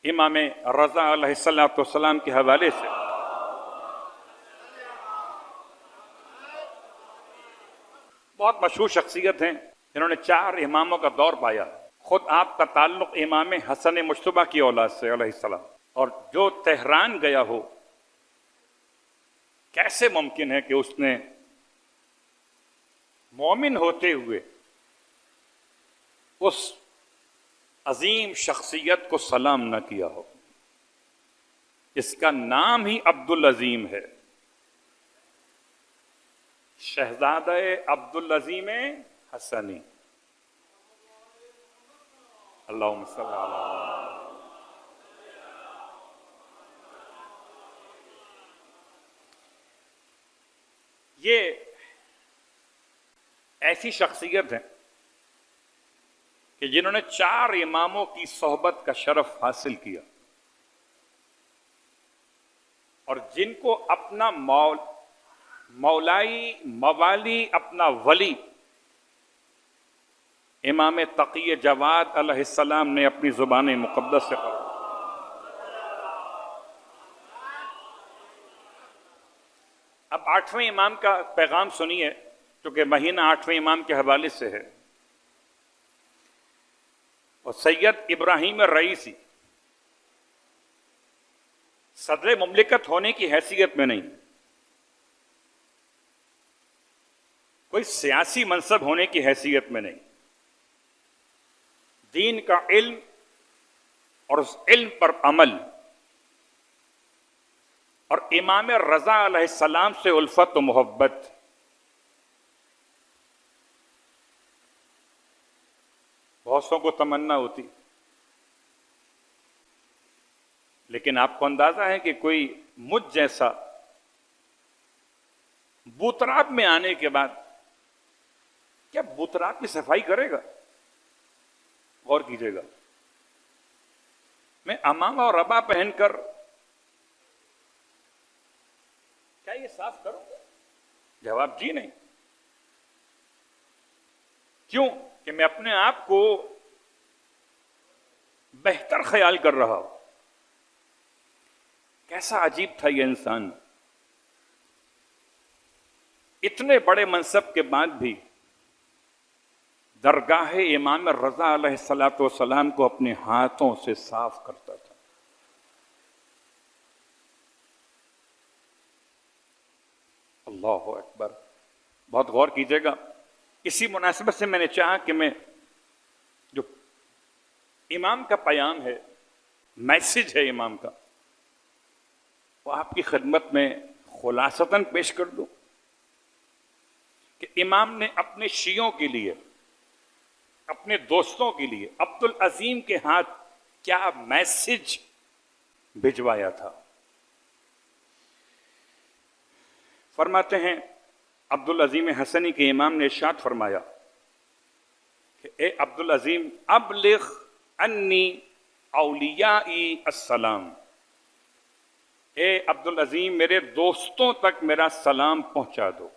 امام رضا علیہ السلام کے حوالے سے بہت مشہور شخصیت ہیں جنہوں نے 4 اماموں کا دور پایا. خود آپ کا تعلق امام حسن مجتبیٰ کی اولاد سے علیہ السلام، اور جو تہران گیا ہو، کیسے ممکن ہے کہ اس نے مومن ہوتے ہوئے اس عظیم شخصیت کو سلام نہ کیا ہو؟ اس کا نام ہی عبدالعظیم ہے، شہزادہ عبدالعظیم حسنی. اللہم صلی اللہ. یہ ایسی شخصیت ہے کہ جنہوں نے 4 اماموں کی صحبت کا شرف حاصل کیا، اور جن کو اپنا مولائی موالی، اپنا ولی امام تقی جواد علیہ السلام نے اپنی زبان مقدس سے پڑھا. اب 8ویں امام کا پیغام سنیے، چونکہ مہینہ 8ویں امام کے حوالے سے ہے. اور سید ابراہیم الرئیسی صدر مملکت ہونے کی حیثیت میں نہیں، کوئی سیاسی منصب ہونے کی حیثیت میں نہیں، دین کا علم اور اس علم پر عمل اور امام رضا علیہ السلام سے الفت و محبت. بہت سو کو تمنا ہوتی، لیکن آپ کو اندازہ ہے کہ کوئی مجھ جیسا بوتراب میں آنے کے بعد کیا بوتراب کی صفائی کرے گا؟ غور کیجیے گا. میں امامہ اور ربا پہن کر کیا یہ صاف کروں گا؟ جواب جی نہیں. کیوں؟ کہ میں اپنے آپ کو بہتر خیال کر رہا ہوں. کیسا عجیب تھا یہ انسان، اتنے بڑے منصب کے بعد بھی درگاہ امام رضا علیہ السلام کو اپنے ہاتھوں سے صاف کرتا تھا. اللہ اکبر. بہت غور کیجیے گا. اسی مناسبت سے میں نے چاہا کہ میں جو امام کا پیام ہے، میسج ہے امام کا، وہ آپ کی خدمت میں خلاصتاً پیش کر دوں کہ امام نے اپنے شیعوں کے لیے، اپنے دوستوں کے لیے عبدالعظیم کے ہاتھ کیا میسج بھجوایا تھا. فرماتے ہیں عبدالعظیم حسنی کے امام نے ارشاد فرمایا کہ اے عبدالعظیم، ابلغ انی اولیائی السلام. اے عبدالعظیم، میرے دوستوں تک میرا سلام پہنچا دو.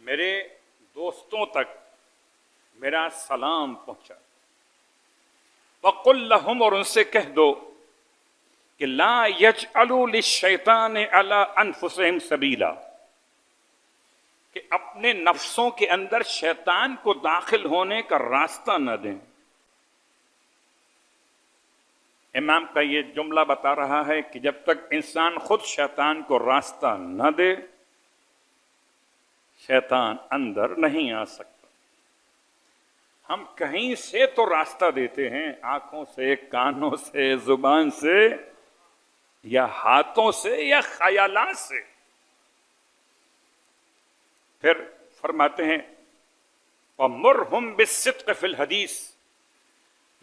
میرے دوستوں تک میرا سلام پہنچا. وَقُلْ لَهُمْ، اور ان سے کہہ دو کہ لا يجعلوا للشیطان علی انفسہم سبیلا، کہ اپنے نفسوں کے اندر شیطان کو داخل ہونے کا راستہ نہ دیں. امام کا یہ جملہ بتا رہا ہے کہ جب تک انسان خود شیطان کو راستہ نہ دے، شیطان اندر نہیں آ سکتا. ہم کہیں سے تو راستہ دیتے ہیں، آنکھوں سے، کانوں سے، زبان سے، یا ہاتھوں سے، یا خیالات سے. پھر فرماتے ہیں وَمُرْهُمْ بِالصِّدْقِ فِي الْحَدِيثِ،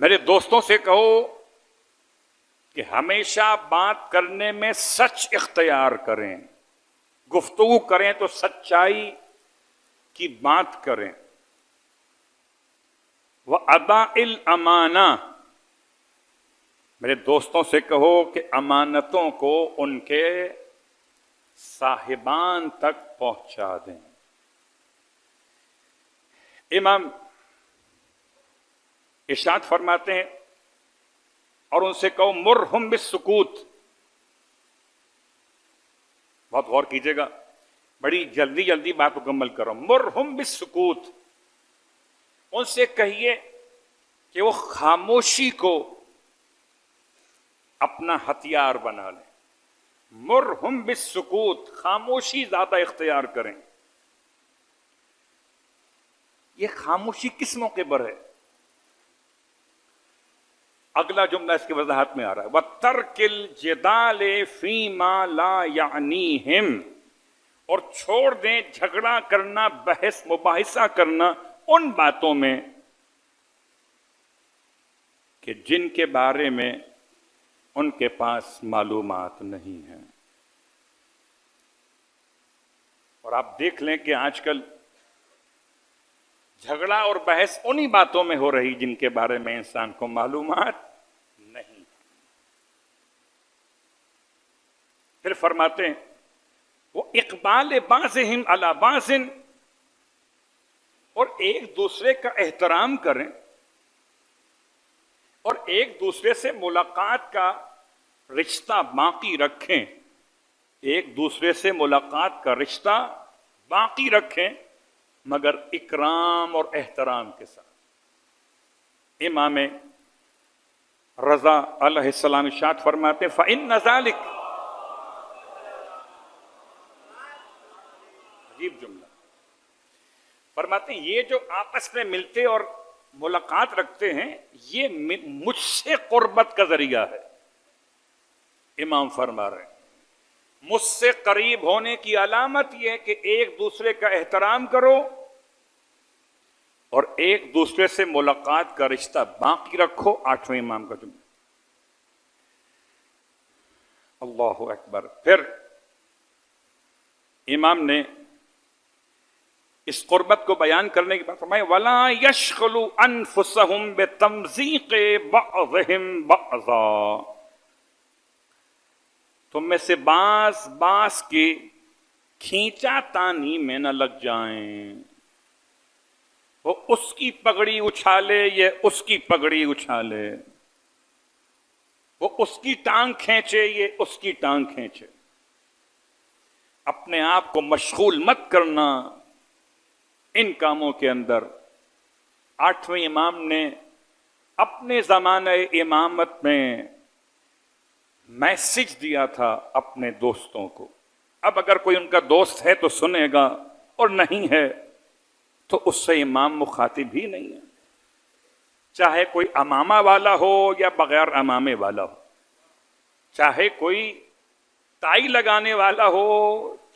میرے دوستوں سے کہو کہ ہمیشہ بات کرنے میں سچ اختیار کریں، گفتگو کریں تو سچائی کی بات کریں. وَأَدَاءِ الْأَمَانَةِ، میرے دوستوں سے کہو کہ امانتوں کو ان کے صاحبان تک پہنچا دیں. امام ارشاد فرماتے ہیں اور ان سے کہو مرہم بالسکوت. بہت غور کیجیے گا، بڑی جلدی جلدی بات مکمل کرو. مرہم بالسکوت، ان سے کہیے کہ وہ خاموشی کو اپنا ہتھیار بنا لیں. مرہم بالسکوت، خاموشی زیادہ اختیار کریں. یہ خاموشی کس موقع پر ہے؟ اگلا جملہ اس کی وضاحت میں آ رہا ہے. وَتَرْكِ الْجِدَالِ فِي مَا لَا يَعْنِيهِمْ، اور چھوڑ دیں جھگڑا کرنا، بحث مباحثہ کرنا ان باتوں میں کہ جن کے بارے میں ان کے پاس معلومات نہیں ہیں. اور آپ دیکھ لیں کہ آج کل جھگڑا اور بحث انہی باتوں میں ہو رہی جن کے بارے میں انسان کو معلومات نہیں. پھر فرماتے ہیں وہ اقبال بعضہم علی بعض، اور ایک دوسرے کا احترام کریں اور ایک دوسرے سے ملاقات کا رشتہ باقی رکھیں. ایک دوسرے سے ملاقات کا رشتہ باقی رکھیں مگر اکرام اور احترام کے ساتھ. امام رضا علیہ السلام ارشاد فرماتے ہیں فَإِنَّ ذَلِكَ، عجیب جملہ، فرماتے ہیں یہ جو آپس میں ملتے اور ملاقات رکھتے ہیں یہ مجھ سے قربت کا ذریعہ ہے. امام فرما رہے ہیں مجھ سے قریب ہونے کی علامت یہ ہے کہ ایک دوسرے کا احترام کرو اور ایک دوسرے سے ملاقات کا رشتہ باقی رکھو. آٹھویں امام کا جملہ. اللہ اکبر. پھر امام نے اس قربت کو بیان کرنے کی بات فرمائی وَلَا يَشْغَلُوا أَنفُسَهُمْ بِتَمْزِيقِ بَعْضِهِمْ بَعْضًا، تم میں سے بعض کی کھینچا تانی میں نہ لگ جائیں. وہ اس کی پگڑی اچھالے یہ اس کی پگڑی اچھالے، وہ اس کی ٹانگ کھینچے یہ اس کی ٹانگ کھینچے. اپنے آپ کو مشغول مت کرنا ان کاموں کے اندر. آٹھویں امام نے اپنے زمانہ امامت میں میسج دیا تھا اپنے دوستوں کو. اب اگر کوئی ان کا دوست ہے تو سنے گا اور نہیں ہے تو اس سے امام مخاطب ہی نہیں ہے، چاہے کوئی امامہ والا ہو یا بغیر امامے والا ہو، چاہے کوئی ٹائی لگانے والا ہو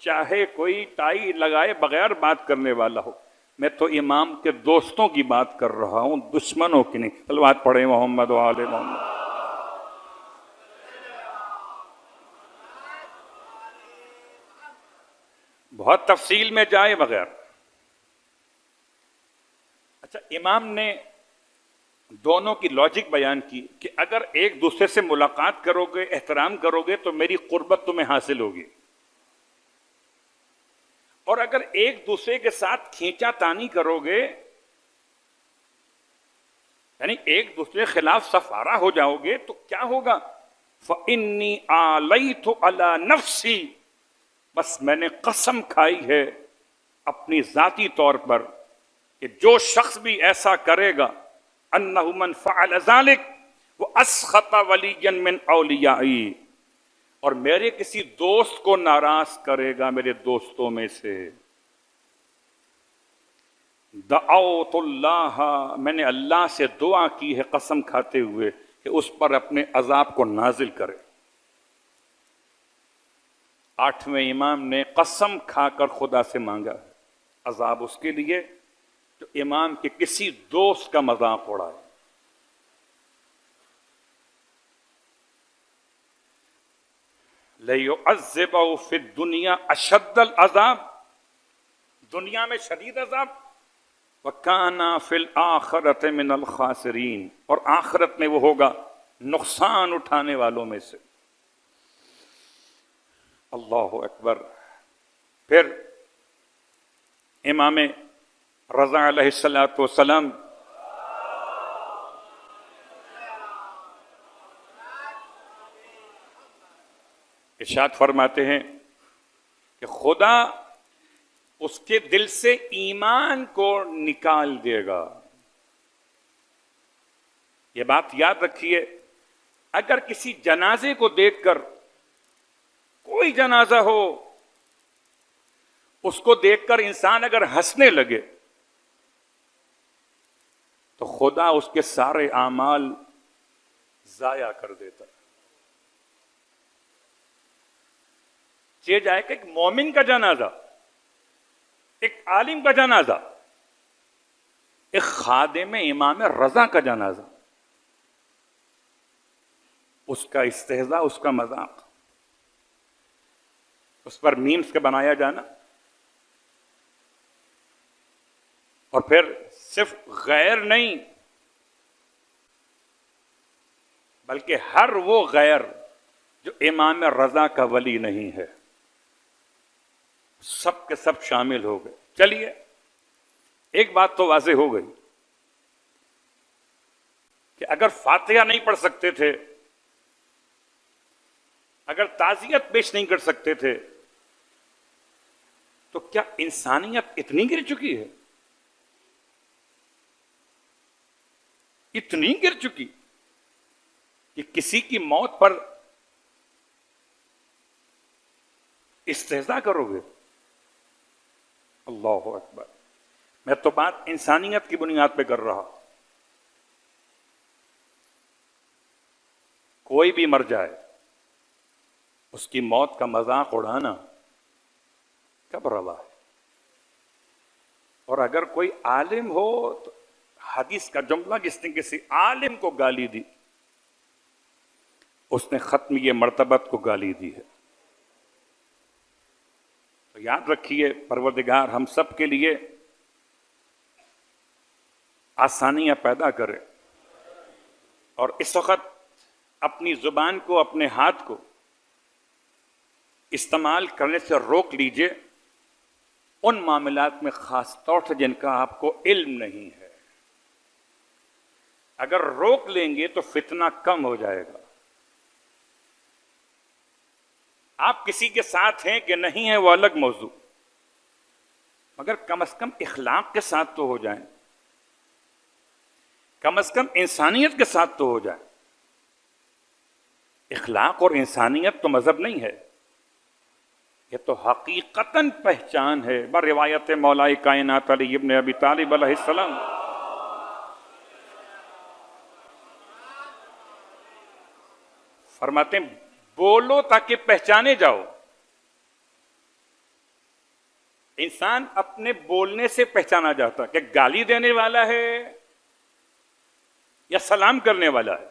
چاہے کوئی ٹائی لگائے بغیر بات کرنے والا ہو. میں تو امام کے دوستوں کی بات کر رہا ہوں، دشمنوں کی نہیں. صلوات پڑھیں محمد و آل محمد. بہت تفصیل میں جائے بغیر. اچھا، امام نے دونوں کی لاجک بیان کی کہ اگر ایک دوسرے سے ملاقات کرو گے، احترام کرو گے تو میری قربت تمہیں حاصل ہوگی، اور اگر ایک دوسرے کے ساتھ کھینچا تانی کرو گے یعنی ایک دوسرے کے خلاف صفارہ ہو جاؤ گے تو کیا ہوگا؟ فَإِنِّي آلَيْتُ عَلَى نَفْسِي، بس میں نے قسم کھائی ہے اپنی ذاتی طور پر کہ جو شخص بھی ایسا کرے گا انہ من فعل ذلک واسخط ولیا من اولیائی، اور میرے کسی دوست کو ناراض کرے گا میرے دوستوں میں سے، دعوت اللہ، میں نے اللہ سے دعا کی ہے قسم کھاتے ہوئے کہ اس پر اپنے عذاب کو نازل کرے. آٹھویں امام نے قسم کھا کر خدا سے مانگا ہے عذاب اس کے لیے جو امام کے کسی دوست کا مذاق اڑائے. لَيُعَذِّبَهُ فِي الدُّنْيَا أَشَدَّ الْعَذَابِ، دنیا میں شدید عذاب، وَكَانَ فِي الْآخِرَةِ مِنَ الْخَاسِرِينَ، اور آخرت میں وہ ہوگا نقصان اٹھانے والوں میں سے. اللہ اکبر. پھر امام رضا علیہ السلام ارشاد فرماتے ہیں کہ خدا اس کے دل سے ایمان کو نکال دے گا. یہ بات یاد رکھیے، اگر کسی جنازے کو دیکھ کر، کوئی جنازہ ہو، اس کو دیکھ کر انسان اگر ہنسنے لگے تو خدا اس کے سارے اعمال ضائع کر دیتا ہے. یہ جائے کہ ایک مومن کا جنازہ، ایک عالم کا جنازہ، ایک خادم امام رضا کا جنازہ، اس کا استہزاء، اس کا مذاق، اس پر میمز کا بنایا جانا، اور پھر صرف غیر نہیں بلکہ ہر وہ غیر جو امام رضا کا ولی نہیں ہے، سب کے سب شامل ہو گئے. چلیے ایک بات تو واضح ہو گئی کہ اگر فاتحہ نہیں پڑھ سکتے تھے، اگر تعزیت پیش نہیں کر سکتے تھے، تو کیا انسانیت اتنی گر چکی ہے؟ اتنی گر چکی کہ کسی کی موت پر استہزاء کرو گے؟ اللہ اکبر. میں تو بات انسانیت کی بنیاد پہ کر رہا. کوئی بھی مر جائے، اس کی موت کا مذاق اڑانا کب روا ہے؟ اور اگر کوئی عالم ہو تو حدیث کا جملہ، جس نے کسی عالم کو گالی دی، اس نے ختم یہ مرتبت کو گالی دی ہے. تو یاد رکھیے، پروردگار ہم سب کے لیے آسانیاں پیدا کرے، اور اس وقت اپنی زبان کو، اپنے ہاتھ کو استعمال کرنے سے روک لیجئے ان معاملات میں، خاص طور سے جن کا آپ کو علم نہیں ہے. اگر روک لیں گے تو فتنہ کم ہو جائے گا. آپ کسی کے ساتھ ہیں کہ نہیں ہیں وہ الگ موضوع، مگر کم از کم اخلاق کے ساتھ تو ہو جائیں، کم از کم انسانیت کے ساتھ تو ہو جائیں. اخلاق اور انسانیت تو مذہب نہیں ہے، یہ تو حقیقتاً پہچان ہے. بروایت مولا کائنات علی ابن ابی طالب علیہ السلام، فرماتے ہیں بولو تاکہ پہچانے جاؤ. انسان اپنے بولنے سے پہچانا جاتا کہ گالی دینے والا ہے یا سلام کرنے والا ہے،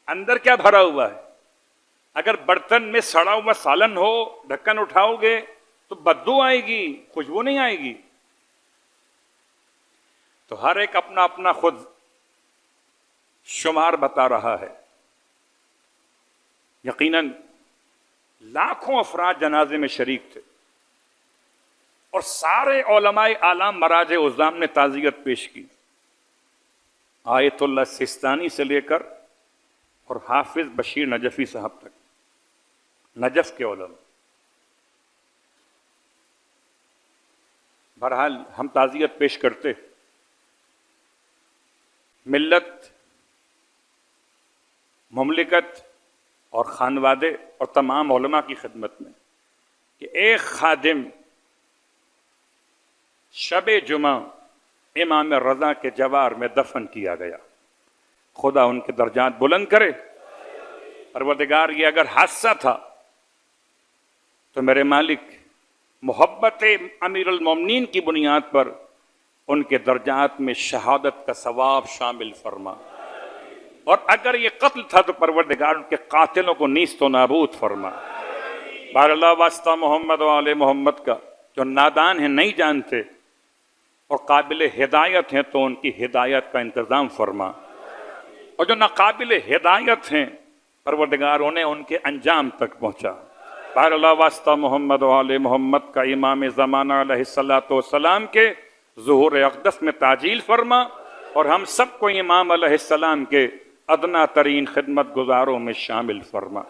اندر کیا بھرا ہوا ہے. اگر برتن میں سڑا ہوا سالن ہو، ڈھکن اٹھاؤ گے تو بدبو آئے گی، خوشبو نہیں آئے گی. تو ہر ایک اپنا اپنا خود شمار بتا رہا ہے. یقیناً لاکھوں افراد جنازے میں شریک تھے، اور سارے علماء اعلام مراج عظام نے تعزیت پیش کی. آیت اللہ سستانی سے لے کر اور حافظ بشیر نجفی صاحب تک، نجف کے علماء. بہرحال ہم تعزیت پیش کرتے ملت، مملکت اور خانوادے اور تمام علماء کی خدمت میں کہ ایک خادم شب جمعہ امام رضا کے جوار میں دفن کیا گیا. خدا ان کے درجات بلند کرے. پروردگار یہ اگر حادثہ تھا تو میرے مالک محبت امیر المومنین کی بنیاد پر ان کے درجات میں شہادت کا ثواب شامل فرما، اور اگر یہ قتل تھا تو پروردگار ان کے قاتلوں کو نیست و نابود فرما. بار اللہ واسطہ محمد و آل محمد کا، جو نادان ہیں نہیں جانتے اور قابل ہدایت ہیں تو ان کی ہدایت کا انتظام فرما، اور جو ناقابل ہدایت ہیں پروردگار انہیں ان کے انجام تک پہنچا. بار اللہ واسطہ محمد و آل محمد کا امام زمانہ علیہ السلام کے ظہور اقدس میں تعجیل فرما، اور ہم سب کو امام علیہ السلام کے ادنا ترین خدمت گزاروں میں شامل فرما.